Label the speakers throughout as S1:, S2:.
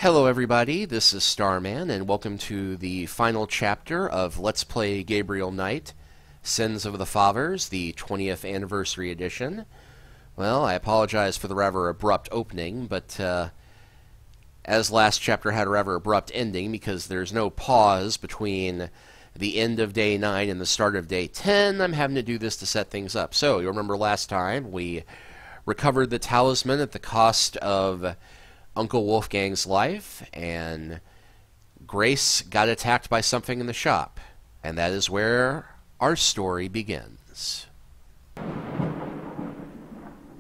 S1: Hello everybody, this is Starman, and welcome to the final chapter of Let's Play Gabriel Knight, Sins of the Fathers, the 20th Anniversary Edition. Well, I apologize for the rather abrupt opening, but as last chapter had a rather abrupt ending because there's no pause between the end of Day 9 and the start of Day 10, I'm having to do this to set things up. So, you'll remember last time we recovered the talisman at the cost of Uncle Wolfgang's life, and Grace got attacked by something in the shop. And that is where our story begins. And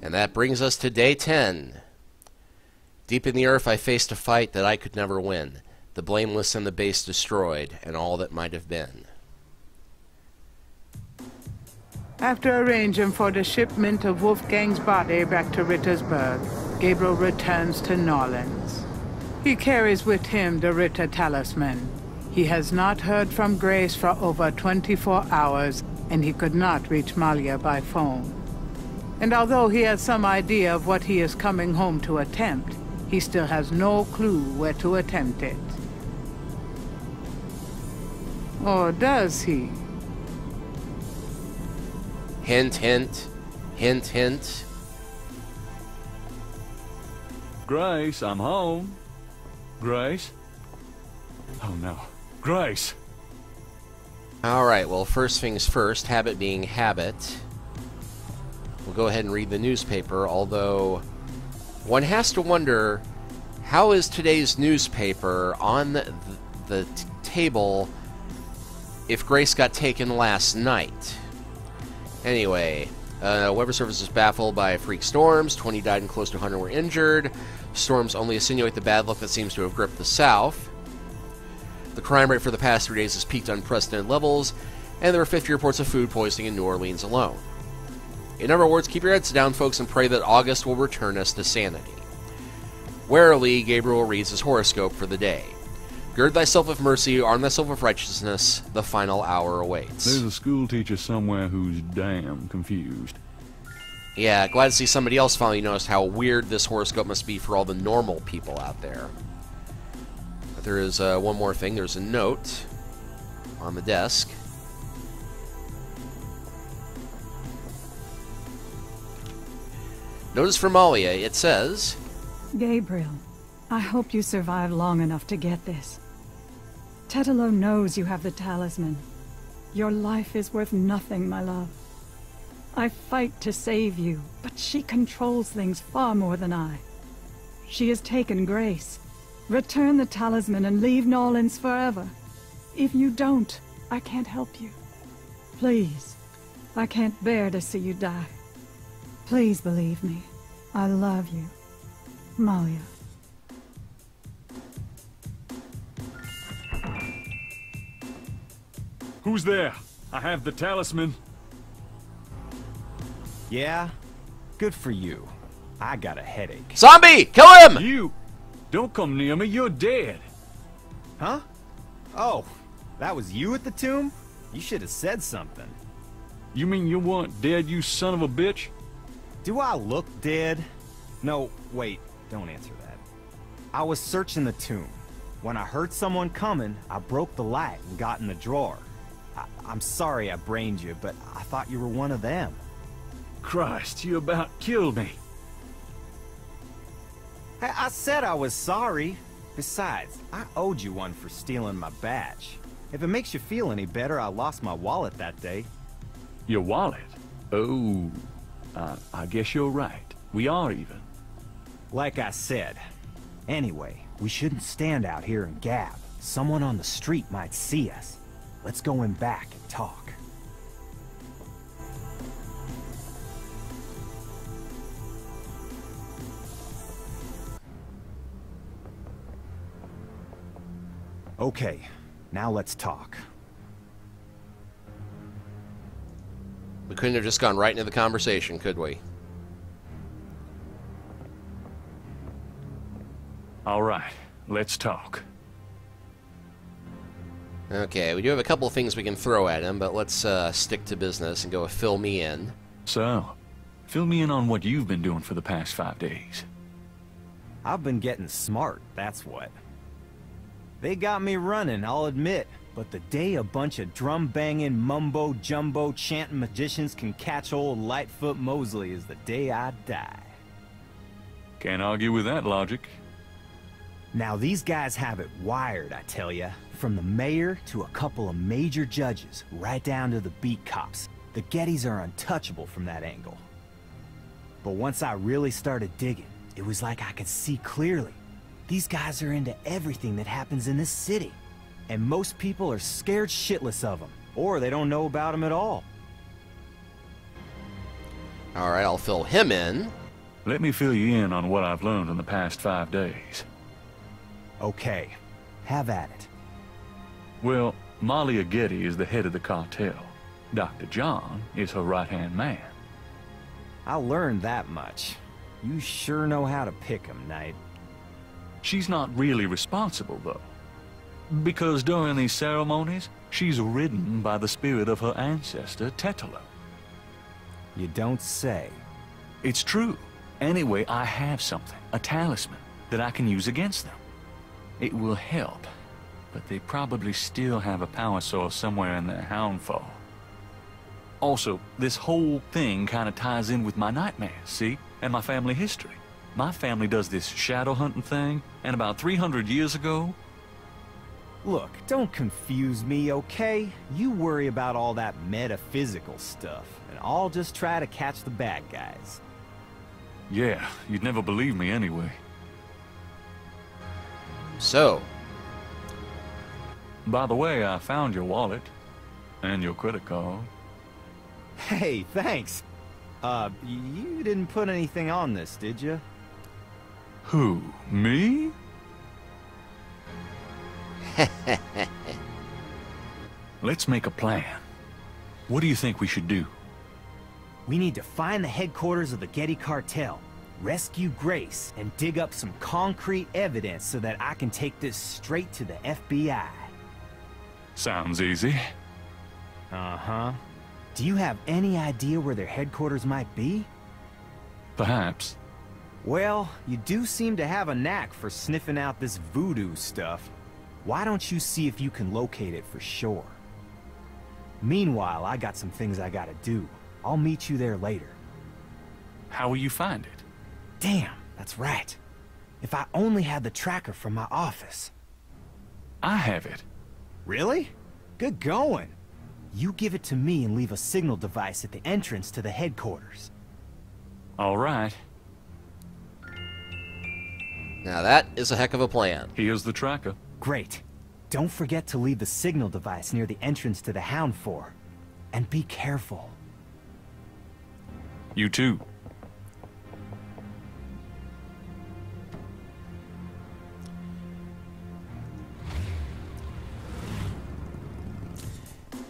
S1: that brings us to Day 10. Deep in the earth I faced a fight that I could never win. The blameless and the base destroyed, and all that might have been.
S2: After arranging for the shipment of Wolfgang's body back to Rittersburg, Gabriel returns to Norlands. He carries with him the Ritter talisman. He has not heard from Grace for over 24 hours, and he could not reach Malia by phone. And although he has some idea of what he is coming home to attempt, he still has no clue where to attempt it. Or does he?
S1: Hint, hint. Hint, hint.
S3: Grace, I'm home. Grace? Oh no. Grace!
S1: Alright, well, first things first, habit being habit. We'll go ahead and read the newspaper, although one has to wonder, how is today's newspaper on the table if Grace got taken last night? Anyway, Weather Service is baffled by freak storms. 20 died and close to 100 were injured. Storms only insinuate the bad luck that seems to have gripped the South. The crime rate for the past 3 days has peaked unprecedented levels, and there are 50 reports of food poisoning in New Orleans alone. In other words, keep your heads down, folks, and pray that August will return us to sanity. Warily, Gabriel reads his horoscope for the day. Gird thyself with mercy, arm thyself with righteousness, the final hour awaits.
S3: There's a school teacher somewhere who's damn confused.
S1: Yeah, glad to see somebody else finally noticed how weird this horoscope must be for all the normal people out there. But there is one more thing. There's a note on the desk. Notice from Malia. It says,
S4: Gabriel, I hope you survive long enough to get this. Tetelo knows you have the talisman. Your life is worth nothing, my love. I fight to save you, but she controls things far more than I. She has taken Grace. Return the talisman and leave Norlands forever. If you don't, I can't help you. Please, I can't bear to see you die. Please believe me. I love you. Malia.
S3: Who's there? I have the talisman.
S5: Yeah? Good for you. I got a headache.
S1: Zombie! Kill him!
S3: You! Don't come near me, you're dead.
S5: Huh? Oh, that was you at the tomb? You should have said something.
S3: You mean you weren't dead, you son of a bitch?
S5: Do I look dead? No, wait, don't answer that. I was searching the tomb. When I heard someone coming, I broke the light and got in the drawer. I'm sorry I brained you, but I thought you were one of them.
S3: Christ, you about killed me.
S5: I said I was sorry. Besides, I owed you one for stealing my badge. If it makes you feel any better, I lost my wallet that day.
S3: Your wallet? Oh, I guess you're right. We are even.
S5: Like I said. Anyway, we shouldn't stand out here and gab. Someone on the street might see us. Let's go in back and talk. Okay, now let's talk.
S1: We couldn't have just gone right into the conversation, could we?
S3: All right, let's talk.
S1: Okay, we do have a couple of things we can throw at him, but let's stick to business and go with fill me in.
S3: So, fill me in on what you've been doing for the past 5 days.
S5: I've been getting smart, that's what. They got me running, I'll admit. But the day a bunch of drum-banging, mumbo-jumbo chanting magicians can catch old Lightfoot Mosley is the day I die.
S3: Can't argue with that logic.
S5: Now these guys have it wired, I tell ya. From the mayor to a couple of major judges, right down to the beat cops. The Gettys are untouchable from that angle. But once I really started digging, it was like I could see clearly. These guys are into everything that happens in this city. And most people are scared shitless of them, or they don't know about them at all.
S1: Alright, I'll fill him in.
S3: Let me fill you in on what I've learned in the past 5 days.
S5: Okay, have at it.
S3: Well, Malia Getty is the head of the cartel. Dr. John is her right-hand man.
S5: I learned that much. You sure know how to pick 'em, Knight.
S3: She's not really responsible, though. Because during these ceremonies, she's ridden by the spirit of her ancestor, Tetelo.
S5: You don't say.
S3: It's true. Anyway, I have something, a talisman, that I can use against them. It will help, but they probably still have a power source somewhere in their Houndfall. Also, this whole thing kind of ties in with my nightmares, see? And my family history. My family does this shadow hunting thing, and about 300 years ago...
S5: Look, don't confuse me, okay? You worry about all that metaphysical stuff, and I'll just try to catch the bad guys.
S3: Yeah, you'd never believe me anyway.
S1: So,
S3: by the way, I found your wallet. And your credit card.
S5: Hey, thanks. You didn't put anything on this, did you?
S3: Who? Me? Let's make a plan. What do you think we should do?
S5: We need to find the headquarters of the Getty cartel, rescue Grace, and dig up some concrete evidence so that I can take this straight to the FBI.
S3: Sounds easy.
S5: Uh-huh. Do you have any idea where their headquarters might be?
S3: Perhaps.
S5: Well, you do seem to have a knack for sniffing out this voodoo stuff. Why don't you see if you can locate it for sure? Meanwhile, I got some things I gotta do. I'll meet you there later.
S3: How will you find it?
S5: Damn, that's right. If I only had the tracker from my office.
S3: I have it.
S5: Really? Good going. You give it to me and leave a signal device at the entrance to the headquarters.
S3: All right.
S1: now that is a heck of a plan.
S3: Here's the tracker.
S5: Great. Don't forget to leave the signal device near the entrance to the Hound Fort. And be careful.
S3: You too.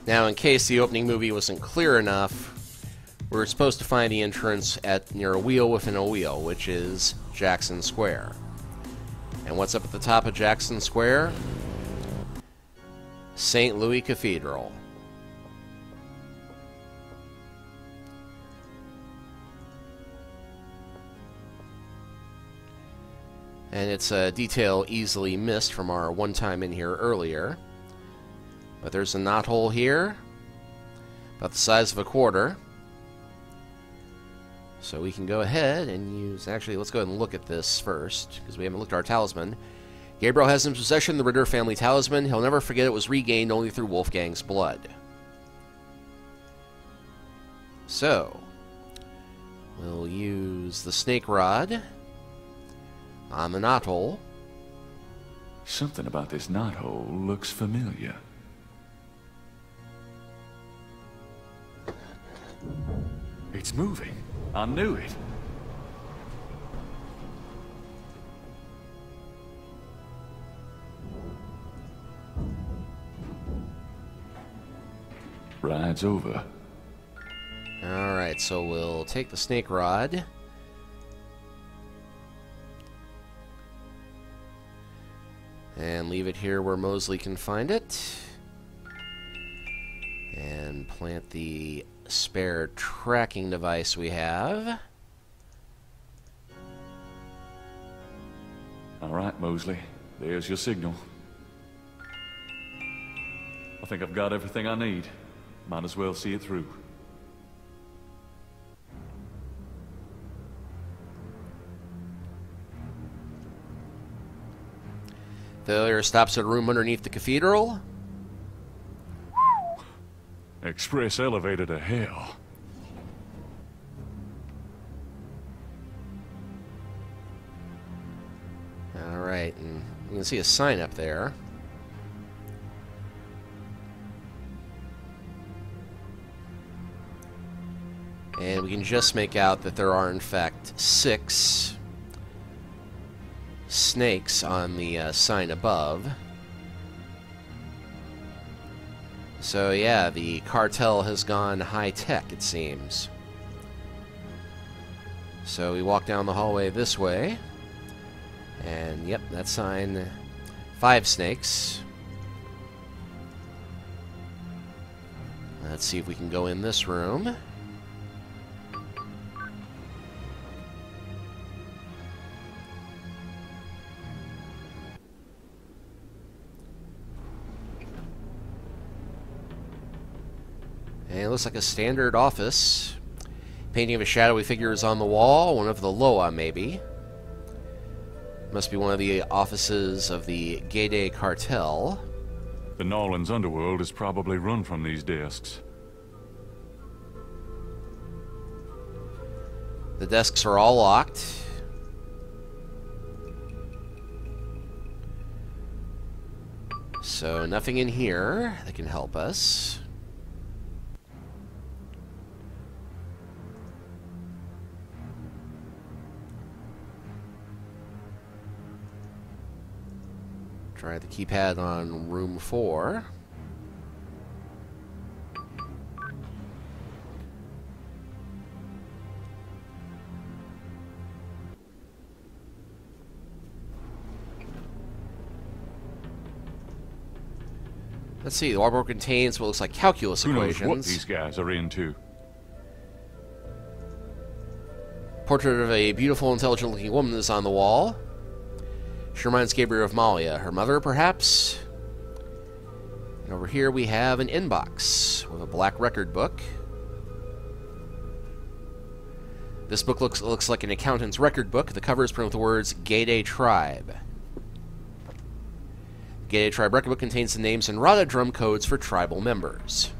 S1: Now, in case the opening movie wasn't clear enough, we're supposed to find the entrance at near a wheel within a wheel, which is Jackson Square. And what's up at the top of Jackson Square? St. Louis Cathedral. And it's a detail easily missed from our one time in here earlier. But there's a knothole here, about the size of a quarter. So we can go ahead and use... Actually, let's go ahead and look at this first, because we haven't looked at our talisman. Gabriel has in possession the Ritter family talisman. He'll never forget it was regained only through Wolfgang's blood. So, we'll use the snake rod on the knothole.
S3: Something about this knothole looks familiar. It's moving. I knew it. Ride's over.
S1: Alright, so we'll take the snake rod. And leave it here where Mosley can find it. And plant the spare tracking device we have.
S3: All right, Mosley. There's your signal. I think I've got everything I need. Might as well see it through.
S1: Failure stops at a room underneath the cathedral.
S3: Express elevator to hell.
S1: Alright, and you can see a sign up there. And we can just make out that there are, in fact, 6 snakes on the sign above. So yeah, the cartel has gone high-tech, it seems. So we walk down the hallway this way. And yep, that sign, 5 snakes. Let's see if we can go in this room. And it looks like a standard office. Painting of a shadowy figure is on the wall, one of the Loa, maybe. Must be one of the offices of the Gede cartel.
S3: The Nolan's underworld is probably run from these desks.
S1: The desks are all locked. So nothing in here that can help us. Try the keypad on room 4. Let's see, the wallboard contains what looks like calculus
S3: Who knows
S1: equations.
S3: what these guys are into?
S1: Portrait of a beautiful, intelligent-looking woman is on the wall. She reminds Gabriel of Malia, her mother, perhaps. And over here we have an inbox with a black record book. This book looks like an accountant's record book. The cover is printed with the words Gede Tribe. The Gede Tribe record book contains the names and Rada drum codes for tribal members.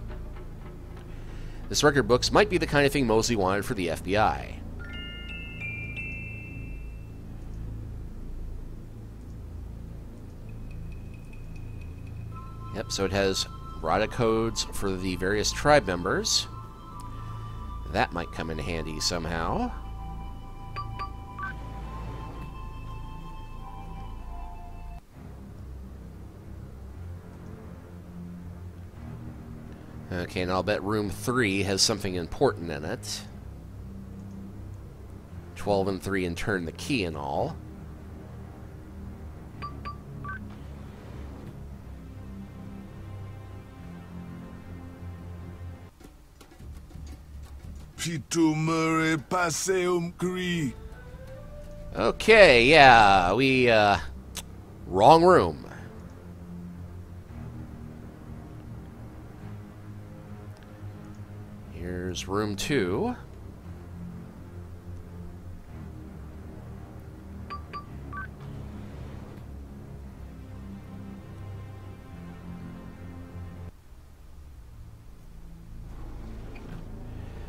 S1: This record books might be the kind of thing Mosley wanted for the FBI. Yep, so it has Rada codes for the various tribe members. That might come in handy somehow. Okay, and I'll bet room 3 has something important in it. 12 and 3 and turn the key and all. Okay, yeah, we, wrong room. Here's room 2.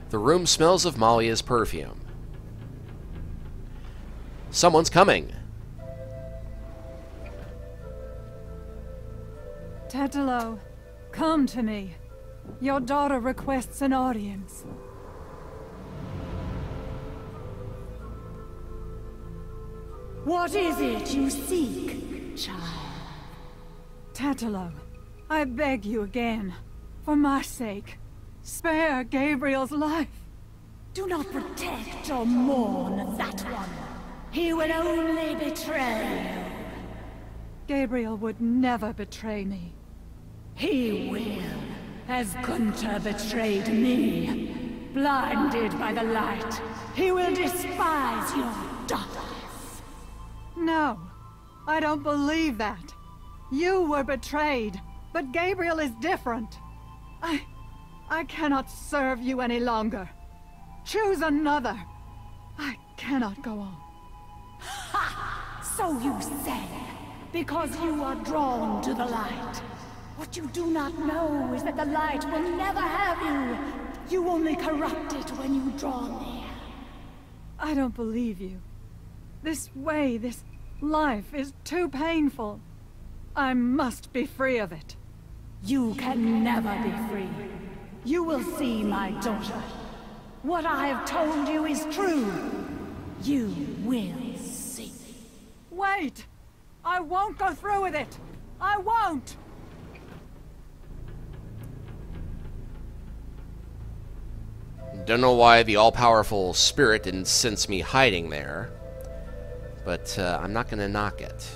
S1: The room smells of Malia's perfume. Someone's coming.
S4: Tetelo, come to me. Your daughter requests an audience.
S6: What is it you seek, child?
S4: Tetelo, I beg you again, for my sake, spare Gabriel's life.
S6: Do not protect or mourn that one. He will only betray you.
S4: Gabriel would never betray me.
S6: He will, as Gunther betrayed me. Blinded by the light, he will despise your daughters.
S4: No, I don't believe that. You were betrayed, but Gabriel is different. I cannot serve you any longer. Choose another. I cannot go on.
S6: So you say, because you are drawn to the light. What you do not know is that the light will never have you. You only corrupt it when you draw near.
S4: I don't believe you. This way, this life is too painful. I must be free of it.
S6: You can never be free. You will see, my daughter. What I have told you is true. You will see.
S4: Wait! I won't go through with it! I won't!
S1: Don't know why the all-powerful spirit didn't sense me hiding there, but I'm not going to knock it.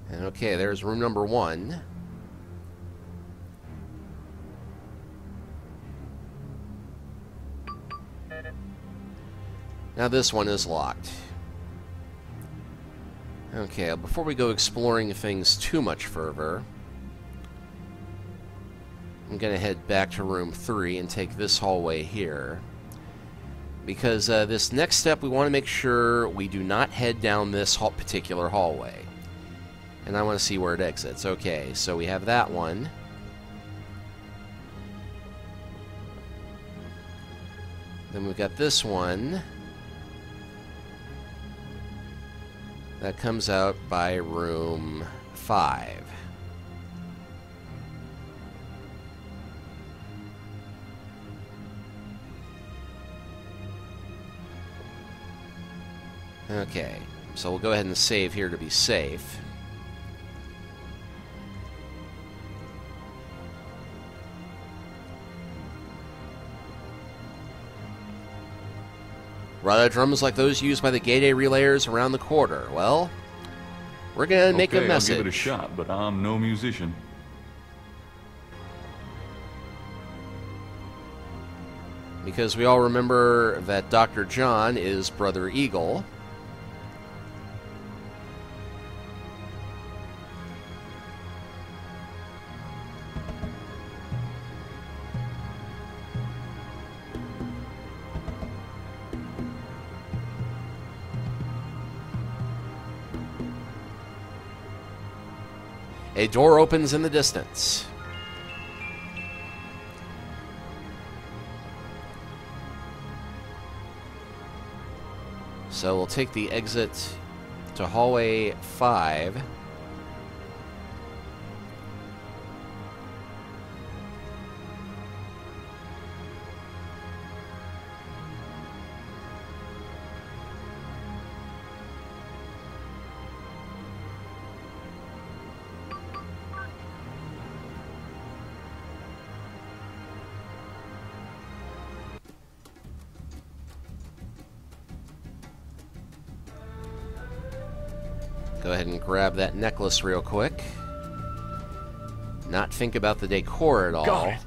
S1: And okay, there's room number 1. Now this one is locked. Okay, before we go exploring things too much further, I'm going to head back to room 3 and take this hallway here. Because this next step, we want to make sure we do not head down this particular hallway. And I want to see where it exits. Okay, so we have that one. Then we've got this one. That comes out by room 5. Okay, so we'll go ahead and save here to be safe. Rather drums like those used by the Gay Day relayers around the quarter. Well, we're gonna make a message.
S3: I'll give it a shot, but I'm no musician.
S1: Because we all remember that Dr. John is Brother Eagle. A door opens in the distance. So we'll take the exit to hallway 5. Go ahead and grab that necklace real quick. Not think about the decor at all.
S3: Got it.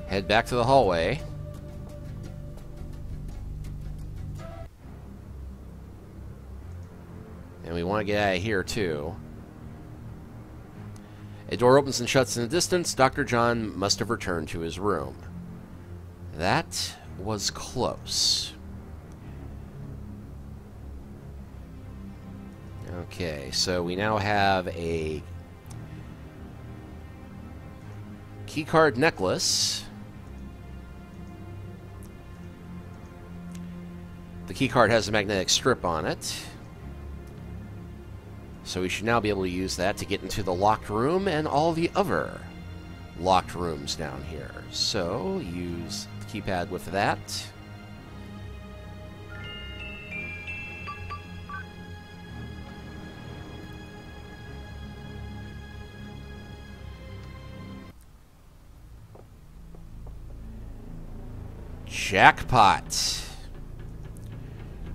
S1: Head back to the hallway. And we want to get out of here too. A door opens and shuts in the distance. Dr. John must have returned to his room. That was close. Okay, so we now have a keycard necklace. The keycard has a magnetic strip on it. So we should now be able to use that to get into the locked room and all the other locked rooms down here. So use the keypad with that. Jackpot.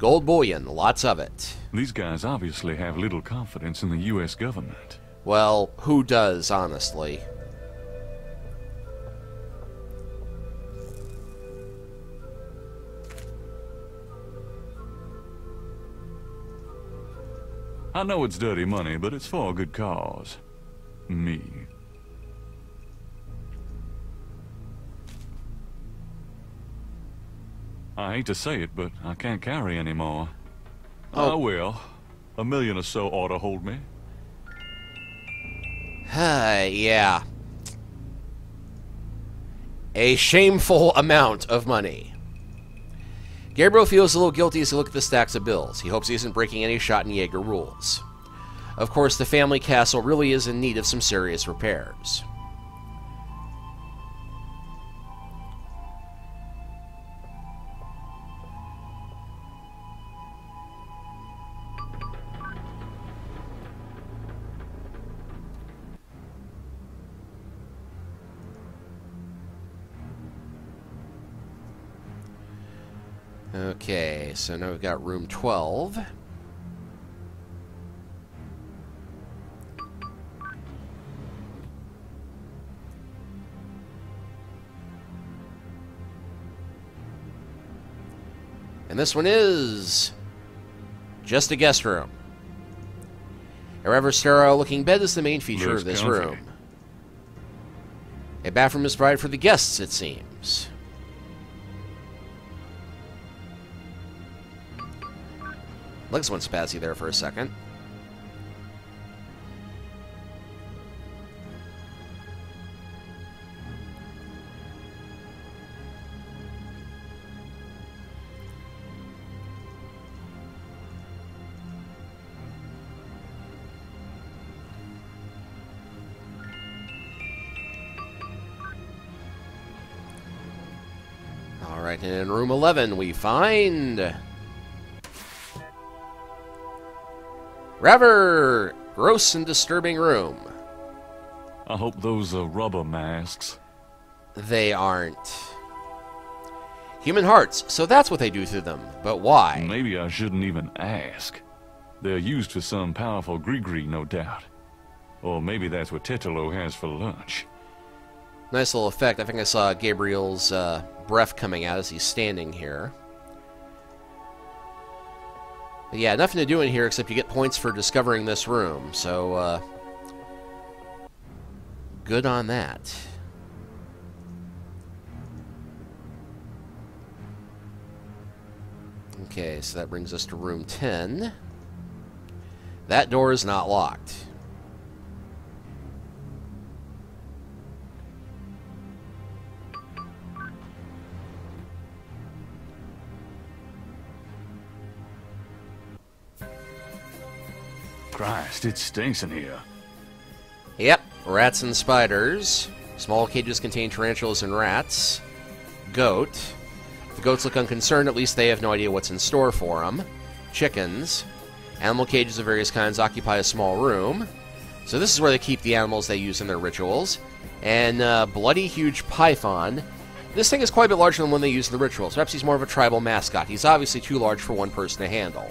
S1: Gold bullion, lots of it.
S3: These guys obviously have little confidence in the U.S. government.
S1: Well, who does, honestly?
S3: I know it's dirty money, but it's for a good cause. Me. I hate to say it, but I can't carry anymore.
S1: Oh.
S3: I will. $1 million or so ought to hold me.
S1: Yeah. A shameful amount of money. Gabriel feels a little guilty as he looks at the stacks of bills. He hopes he isn't breaking any Schottenjäger rules. Of course, the family castle really is in need of some serious repairs. Okay, so now we've got room 12. And this one is just a guest room. A rather sterile-looking bed is the main feature of this room. A bathroom is provided for the guests, it seems. Legs went spazzy there for a second. All right, and in room 11 we find rather gross and disturbing room.
S3: I hope those are rubber masks.
S1: They aren't. Human hearts, so that's what they do to them. But why?
S3: Maybe I shouldn't even ask. They're used for some powerful gree-gree, no doubt. Or maybe that's what Tetelo has for lunch.
S1: Nice little effect. I think I saw Gabriel's breath coming out as he's standing here. But yeah, nothing to do in here except you get points for discovering this room, so good on that. Okay, so that brings us to room 10. That door is not locked.
S3: Christ, it stinks in here.
S1: Yep, rats and spiders. Small cages contain tarantulas and rats. Goat. The goats look unconcerned, at least they have no idea what's in store for them. Chickens. Animal cages of various kinds occupy a small room. So this is where they keep the animals they use in their rituals. And bloody huge python. This thing is quite a bit larger than one they use in the rituals. Perhaps he's more of a tribal mascot. He's obviously too large for one person to handle.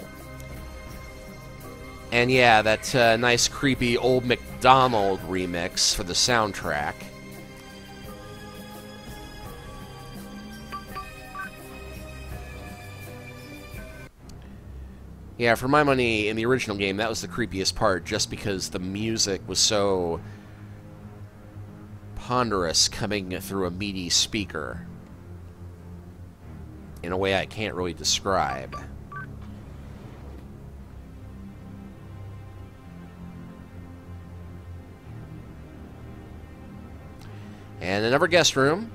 S1: And yeah, that nice creepy Old MacDonald remix for the soundtrack. Yeah, for my money, in the original game, that was the creepiest part, just because the music was so ponderous coming through a meaty speaker. In a way I can't really describe. And another guest room.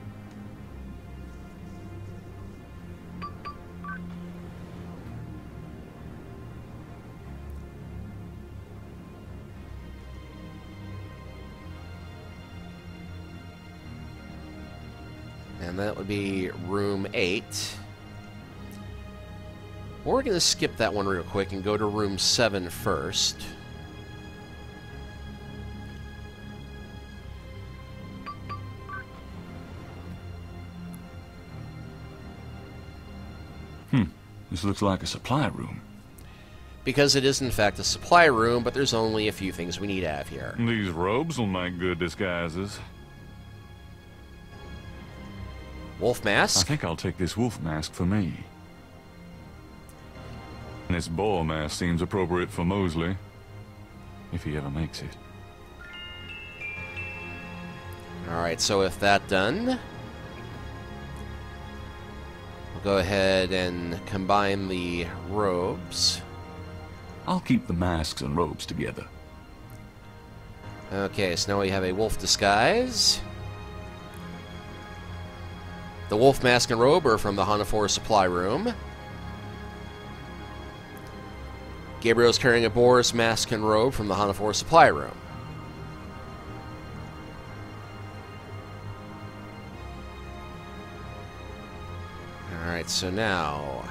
S1: And that would be room 8. We're going to skip that one real quick and go to room 7 first.
S3: This looks like a supply room.
S1: Because it is in fact a supply room, but there's only a few things we need to have here.
S3: These robes will make good disguises.
S1: Wolf
S3: I
S1: mask?
S3: think I'll take this wolf mask for me. And this boar mask seems appropriate for Mosley, if he ever makes it.
S1: Alright, so with that done, we'll go ahead and combine the robes.
S3: I'll keep the masks and robes together.
S1: Okay, so now we have a wolf disguise. The wolf mask and robe are from the Hanafor supply room. Gabriel's carrying a boar's mask and robe from the Hanafor supply room. Alright, so now...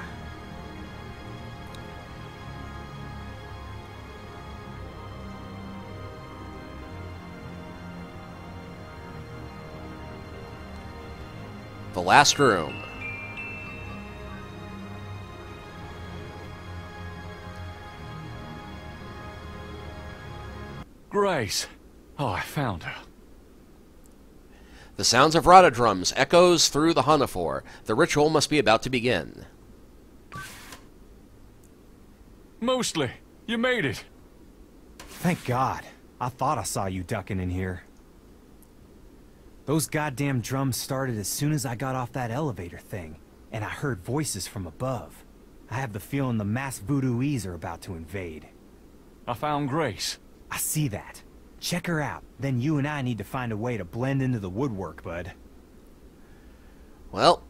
S1: the last room.
S3: Grace! Oh, I found her.
S1: The sounds of rata drums echoes through the Hanafor. The ritual must be about to begin.
S3: Mostly, you made it.
S5: Thank God. I thought I saw you ducking in here. Those goddamn drums started as soon as I got off that elevator thing, and I heard voices from above. I have the feeling the masked voodooese are about to invade.
S3: I found Grace.
S5: I see that. Check her out. Then you and I need to find a way to blend into the woodwork, bud.
S1: Well,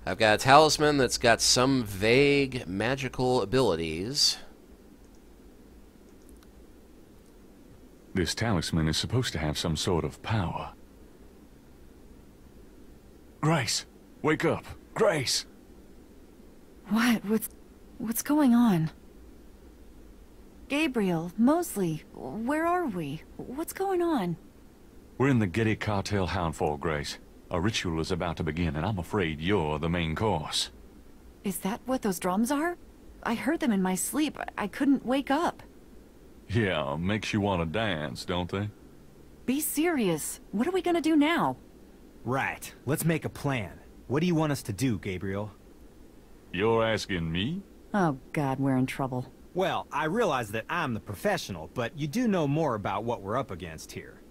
S1: I've got a talisman that's got some vague magical abilities.
S3: This talisman is supposed to have some sort of power. Grace! Wake up! Grace!
S7: What? What's going on? Gabriel, Mosley, where are we? What's going on?
S3: We're in the Getty cartel Houndfall, Grace. A ritual is about to begin, and I'm afraid you're the main course.
S7: Is that what those drums are? I heard them in my sleep. I couldn't wake up.
S3: Yeah, makes you want to dance, don't they?
S7: Be serious. What are we gonna do now?
S5: Right. Let's make a plan. What do you want us to do, Gabriel?
S3: You're asking me?
S7: Oh God, we're in trouble.
S5: Well, I realize that I'm the professional, but you do know more about what we're up against here.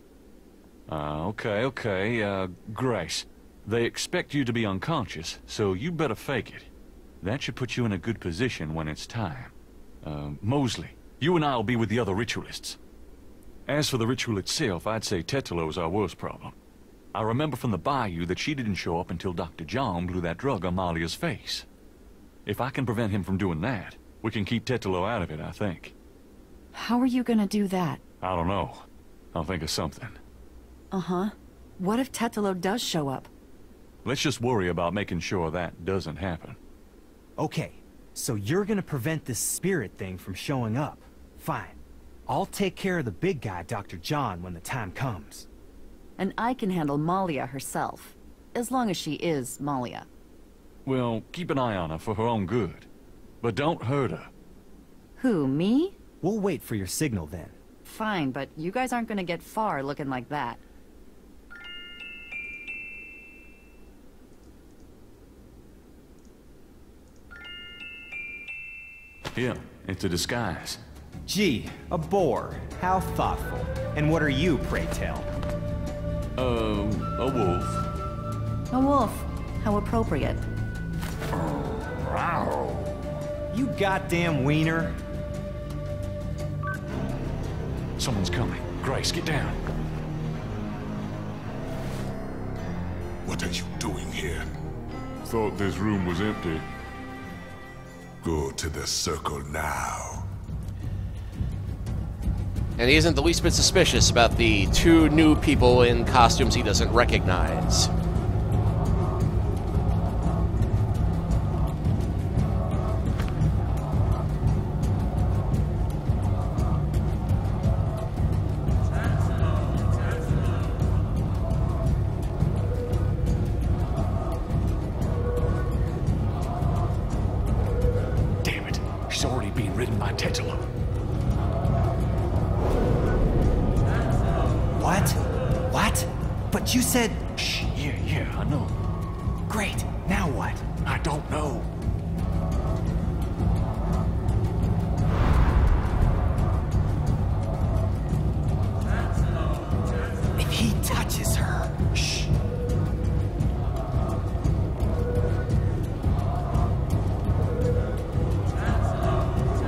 S3: Okay. Grace, they expect you to be unconscious, so you better fake it. That should put you in a good position when it's time. Mosley, you and I'll be with the other ritualists. As for the ritual itself, I'd say Tetalo's our worst problem. I remember from the bayou that she didn't show up until Dr. John blew that drug on Malia's face. If I can prevent him from doing that, we can keep Tetalo out of it, I think.
S7: How are you gonna do that?
S3: I don't know. I'll think of something.
S7: Uh-huh. What if Tetalo does show up?
S3: Let's just worry about making sure that doesn't happen.
S5: Okay, so you're gonna prevent this spirit thing from showing up. Fine. I'll take care of the big guy, Dr. John, when the time comes.
S7: And I can handle Malia herself. As long as she is Malia.
S3: Well, keep an eye on her for her own good. But don't hurt her.
S7: Who, me?
S5: We'll wait for your signal then.
S7: Fine, but you guys aren't gonna get far looking like that.
S3: Here, it's a disguise.
S5: Gee, a boar. How thoughtful. And what are you, pray tell?
S3: A wolf.
S7: A wolf. How appropriate.
S5: You goddamn wiener.
S3: Someone's coming. Grace, get down.
S8: What are you doing here?
S3: Thought this room was empty.
S8: Go to the circle now.
S1: And he isn't the least bit suspicious about the two new people in costumes he doesn't recognize.
S5: But you said...
S3: Shh, yeah, I know.
S5: Great, now what?
S3: I don't know.
S5: If he touches her... Shh.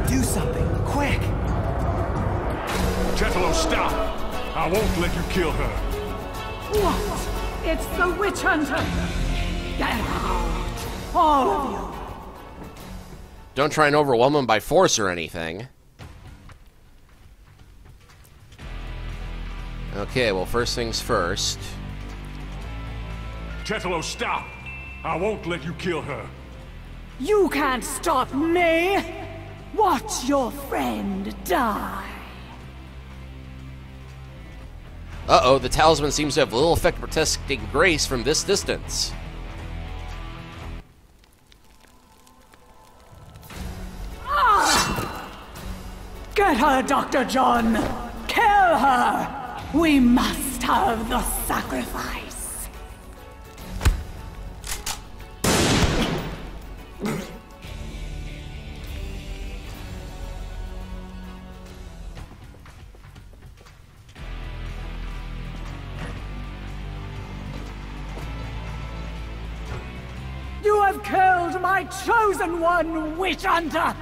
S5: Do something, quick!
S3: Tetelo, stop! I won't let you kill her.
S6: What? It's the witch hunter! Get out! All of you!
S1: Don't try and overwhelm him by force or anything. Okay, well, first things first.
S3: Tetelo, stop! I won't let you kill her.
S6: You can't stop me! Watch your friend die!
S1: Uh-oh, the talisman seems to have little effect protecting Grace from this distance.
S6: Get her, Dr. John! Kill her! We must have the sacrifice! You have killed my chosen one, witch hunter!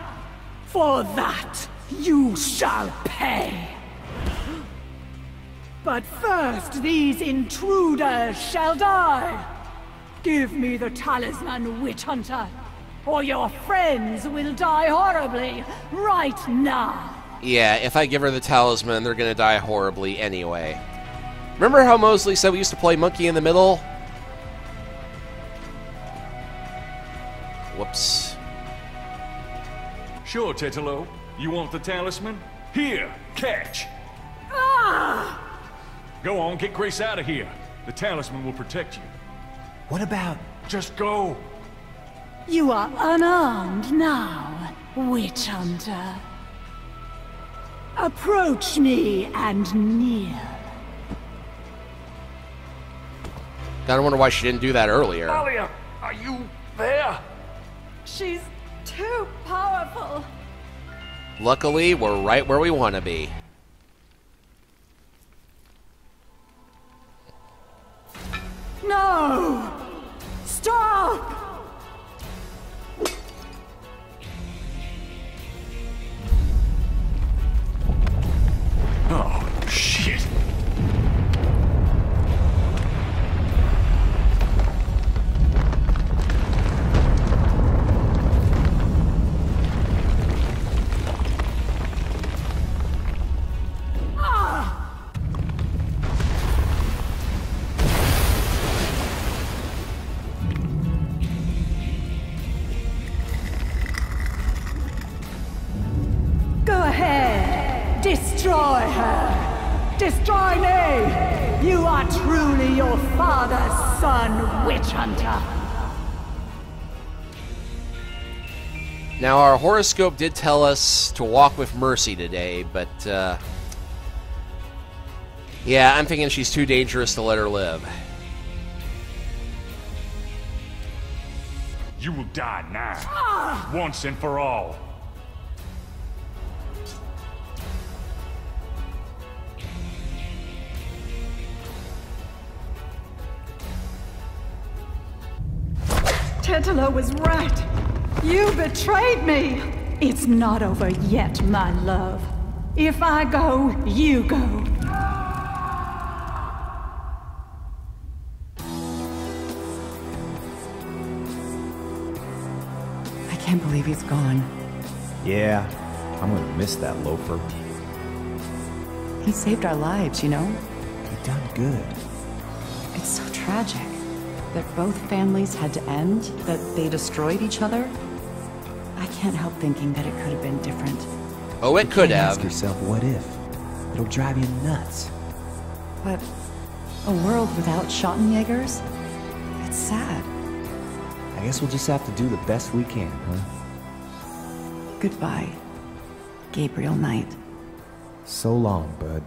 S6: For that, you shall pay! But first, these intruders shall die! Give me the talisman, witch hunter, or your friends will die horribly right now!
S1: Yeah, if I give her the talisman, they're gonna die horribly anyway. Remember how Mosley said we used to play Monkey in the Middle? Whoops.
S3: Sure, Tetelo. You want the talisman? Here, catch!
S6: Ah!
S3: Go on, get Grace out of here. The talisman will protect you.
S5: What about...
S3: Just go!
S6: You are unarmed now, witch hunter. Approach me and kneel.
S1: Gotta wonder why she didn't do that earlier.
S3: Alia, are you there?
S4: She's too powerful.
S1: Luckily, we're right where we want to be.
S6: No! Stop!
S3: Oh, shit!
S6: Go ahead! Destroy her! Destroy me! You are truly your father's son, witch hunter!
S1: Now, our horoscope did tell us to walk with mercy today, but, yeah, I'm thinking she's too dangerous to let her live.
S3: You will die now. Once and for all.
S4: Tetelo was right. You betrayed me. It's not over yet, my love. If I go, you go.
S7: I can't believe he's gone.
S5: Yeah, I'm gonna miss that loafer.
S7: He saved our lives, you know?
S5: He done good.
S7: It's so tragic that both families had to end, that they destroyed each other. I can't help thinking that it could have been different.
S1: Oh, it could
S5: Ask
S1: have.
S5: yourself, what if? It'll drive you nuts.
S7: But a world without Schottenjägers? It's sad.
S5: I guess we'll just have to do the best we can, huh?
S7: Goodbye, Gabriel Knight.
S5: So long, bud.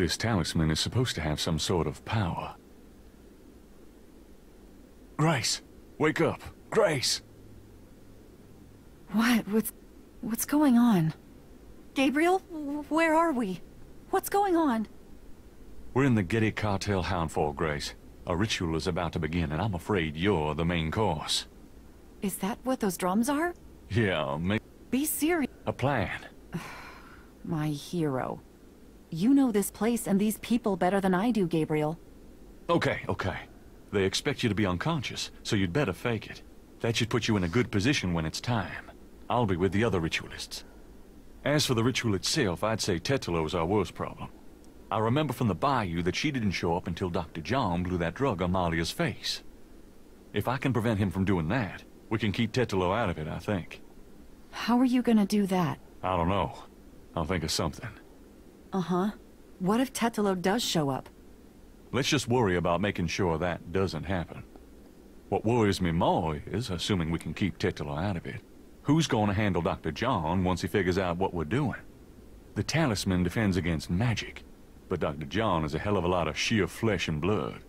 S3: This talisman is supposed to have some sort of power. Grace! Wake up! Grace!
S7: What? What's going on? Gabriel? Where are we? What's going on?
S3: We're in the Getty cartel Houndfall, Grace. A ritual is about to begin, and I'm afraid you're the main course.
S7: Is that what those drums are?
S3: Yeah,
S7: Be serious.
S3: a plan.
S7: My hero. You know this place and these people better than I do, Gabriel.
S3: Okay. They expect you to be unconscious, so you'd better fake it. That should put you in a good position when it's time. I'll be with the other ritualists. As for the ritual itself, I'd say Tetalo's our worst problem. I remember from the bayou that she didn't show up until Dr. John blew that drug on Malia's face. If I can prevent him from doing that, we can keep Tetalo out of it, I think.
S7: How are you gonna do that?
S3: I don't know. I'll think of something.
S7: Uh-huh. What if Tetalo does show up?
S3: Let's just worry about making sure that doesn't happen. What worries me more is, assuming we can keep Tetalo out of it, who's going to handle Dr. John once he figures out what we're doing? The talisman defends against magic, but Dr. John is a hell of a lot of sheer flesh and blood.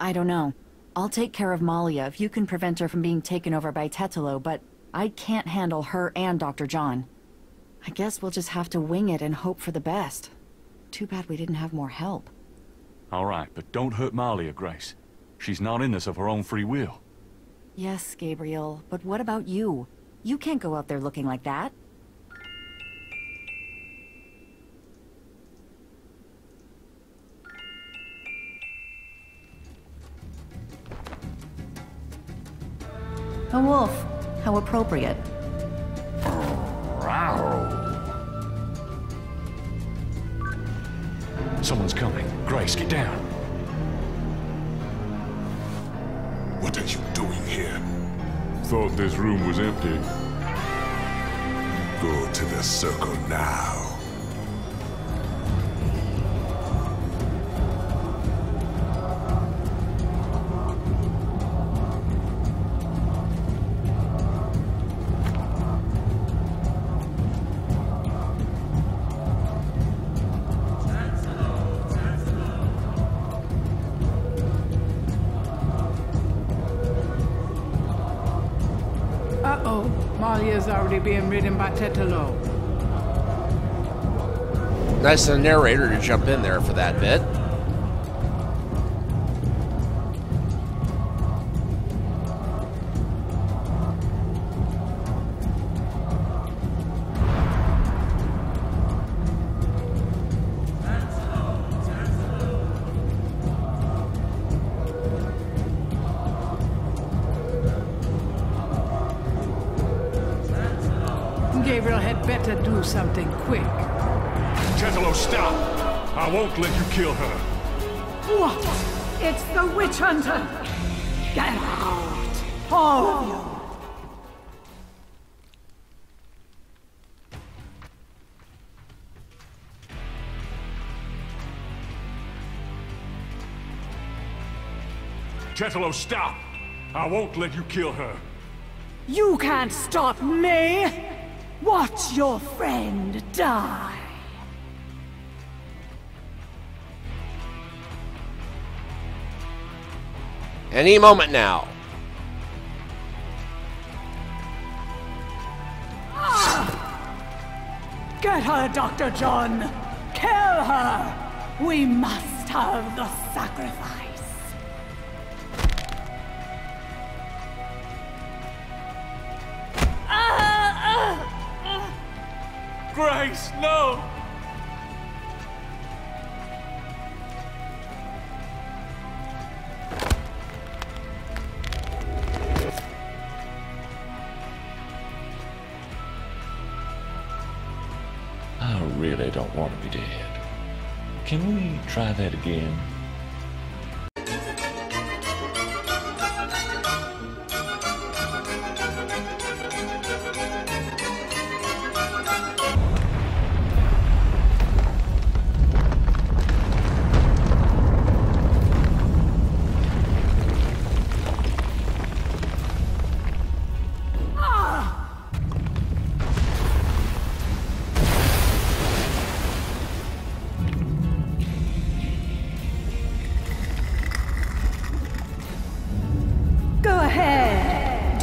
S7: I don't know. I'll take care of Malia if you can prevent her from being taken over by Tetalo, but I can't handle her and Dr. John. I guess we'll just have to wing it and hope for the best. Too bad we didn't have more help.
S3: All right, but don't hurt Malia, Grace. She's not in this of her own free will.
S7: Yes, Gabriel, but what about you? You can't go out there looking like that. A wolf. How appropriate.
S3: Someone's coming. Grace, get down.
S8: What are you doing here?
S3: Thought this room was empty.
S8: Go to the circle now.
S2: Malia's already being ridden by Tetalo.
S1: Nice of the narrator to jump in there for that bit.
S2: Gabriel had better do something quick.
S3: Tetalo, stop! I won't let you kill her.
S6: What? It's the witch hunter! Get out! All of you!
S3: Tetalo, stop! I won't let you kill her.
S6: You can't stop me! Watch your friend die!
S1: Any moment now.
S6: Get her, Dr. John! Kill her! We must have the sacrifice!
S3: Grace, no!
S9: I really don't want to be dead. Can we try that again?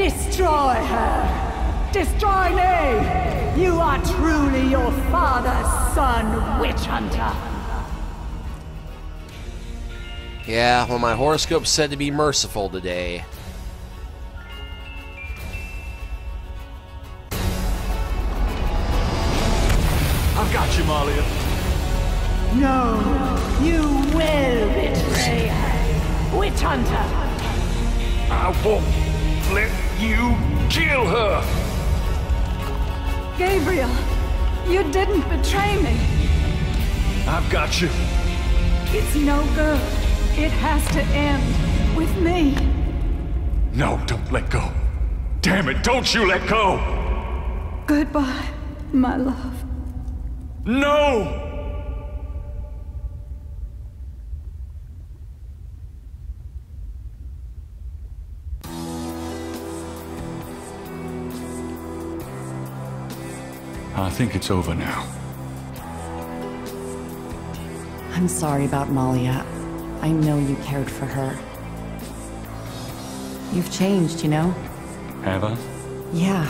S6: Destroy her! Destroy me! You are truly your father's son, witch hunter!
S1: Yeah, well, my horoscope said to be merciful today.
S3: I've got you, Malia.
S6: No, you will betray her, witch hunter!
S9: I won't let you kill her!
S4: Gabriel, you didn't betray me.
S9: I've got you.
S4: It's no good. It has to end with me.
S9: No, don't let go. Damn it, don't you let go!
S4: Goodbye, my love.
S9: No!
S3: I think it's over now.
S7: I'm sorry about Malia. I know you cared for her. You've changed, you know?
S3: Have I?
S7: Yeah.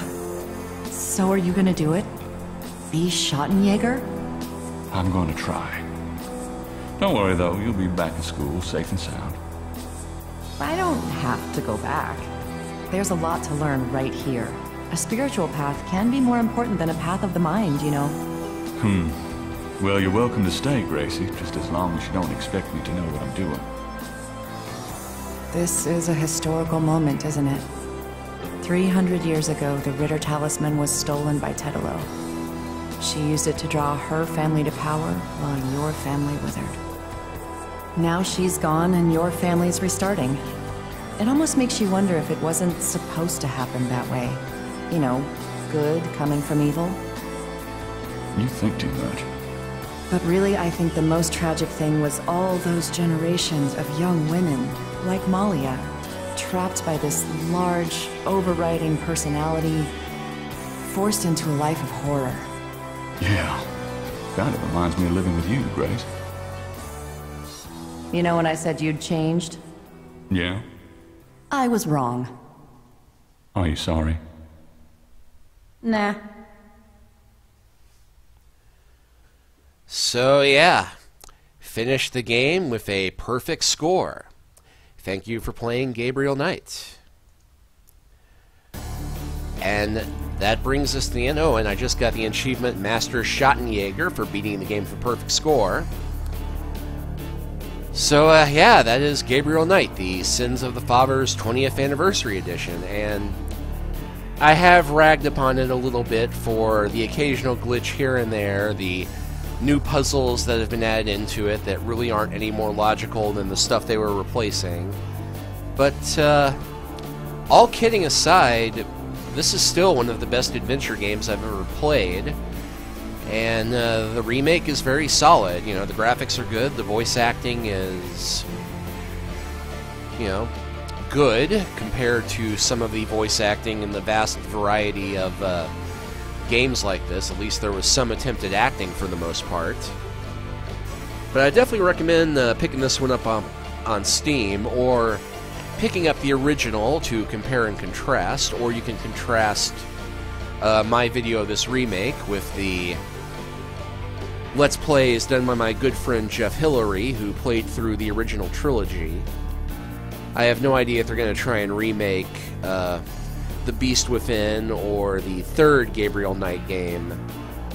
S7: So are you gonna do it? Be Schottenjäger?
S3: I'm going to try. Don't worry, though. You'll be back in school, safe and sound.
S7: I don't have to go back. There's a lot to learn right here. A spiritual path can be more important than a path of the mind, you know?
S3: Well, you're welcome to stay, Gracie, just as long as you don't expect me to know what I'm doing.
S7: This is a historical moment, isn't it? 300 years ago, the Ritter talisman was stolen by Tetelo. She used it to draw her family to power while your family withered. Now she's gone and your family's restarting. It almost makes you wonder if it wasn't supposed to happen that way. You know, good coming from evil.
S3: You think too much.
S7: But really, I think the most tragic thing was all those generations of young women, like Malia, trapped by this large, overriding personality, forced into a life of horror.
S3: Yeah. Kind of reminds me of living with you, Grace.
S7: You know when I said you'd changed?
S3: Yeah?
S7: I was wrong.
S3: Are you sorry?
S7: Nah.
S1: So yeah, finished the game with a perfect score. Thank you for playing Gabriel Knight. And that brings us to the end. Oh, and I just got the achievement Master Schottenjäger for beating the game for perfect score. So yeah, that is Gabriel Knight, the Sins of the Father's 20th Anniversary Edition. And I have ragged upon it a little bit for the occasional glitch here and there, the new puzzles that have been added into it that really aren't any more logical than the stuff they were replacing. But all kidding aside, this is still one of the best adventure games I've ever played. And the remake is very solid. You know, the graphics are good, the voice acting is, you know, good compared to some of the voice acting in the vast variety of games like this. At least there was some attempted acting for the most part. But I definitely recommend picking this one up on Steam, or picking up the original to compare and contrast, or you can contrast my video of this remake with the Let's Plays done by my good friend Jeff Hillary, who played through the original trilogy. I have no idea if they're going to try and remake The Beast Within or the third Gabriel Knight game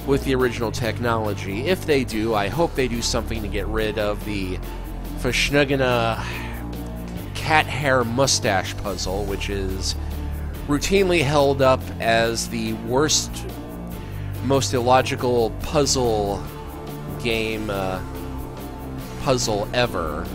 S1: with the original technology. If they do, I hope they do something to get rid of the Verschnugena cat hair mustache puzzle, which is routinely held up as the worst, most illogical puzzle game puzzle ever.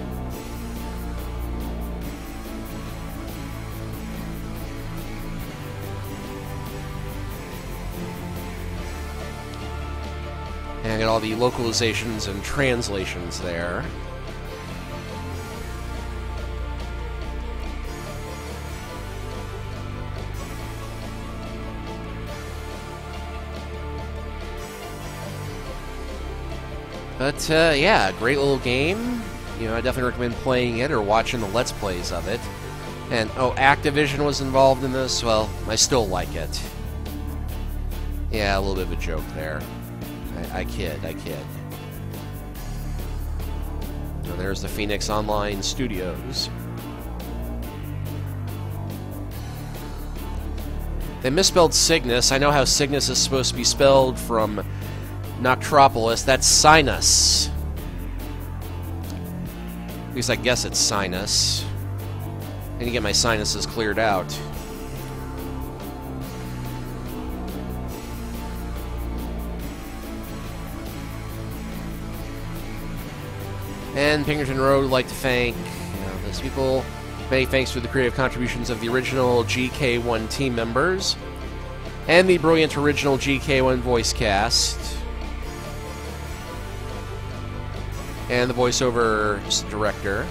S1: And I got all the localizations and translations there. But, yeah, great little game. You know, I definitely recommend playing it or watching the Let's Plays of it. And, oh, Activision was involved in this? Well, I still like it. Yeah, a little bit of a joke there. I kid. Now there's the Phoenix Online Studios. They misspelled Cygnus. I know how Cygnus is supposed to be spelled from Noctropolis. That's Sinus. At least I guess it's Sinus. I need to get my sinuses cleared out. And Pinkerton Road would like to thank those people. Many thanks for the creative contributions of the original GK1 team members and the brilliant original GK1 voice cast and the voiceover director.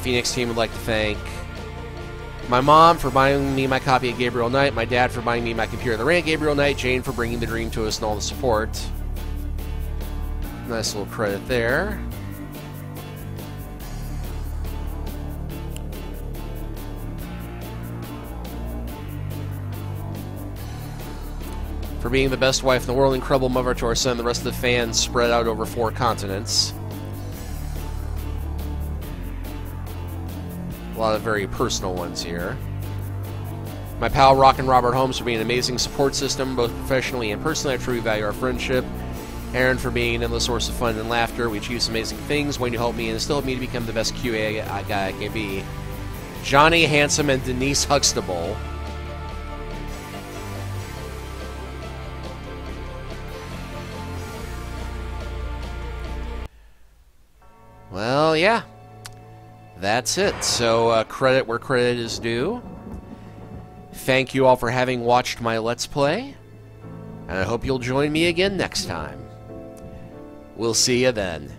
S1: Phoenix team would like to thank my mom for buying me my copy of Gabriel Knight, my dad for buying me my computer The Rant Gabriel Knight, Jane for bringing the dream to us and all the support. Nice little credit there. For being the best wife in the world, incredible mother to our son, the rest of the fans spread out over 4 continents. A lot of very personal ones here. My pal Rockin' Robert Holmes for being an amazing support system, both professionally and personally. I truly value our friendship. Aaron for being an endless source of fun and laughter. We achieved some amazing things. Wayne to help me and still help me to become the best QA guy I can be. Johnny Handsome and Denise Huxtable. Well, yeah. That's it. So, credit where credit is due. Thank you all for having watched my Let's Play. And I hope you'll join me again next time. We'll see you then.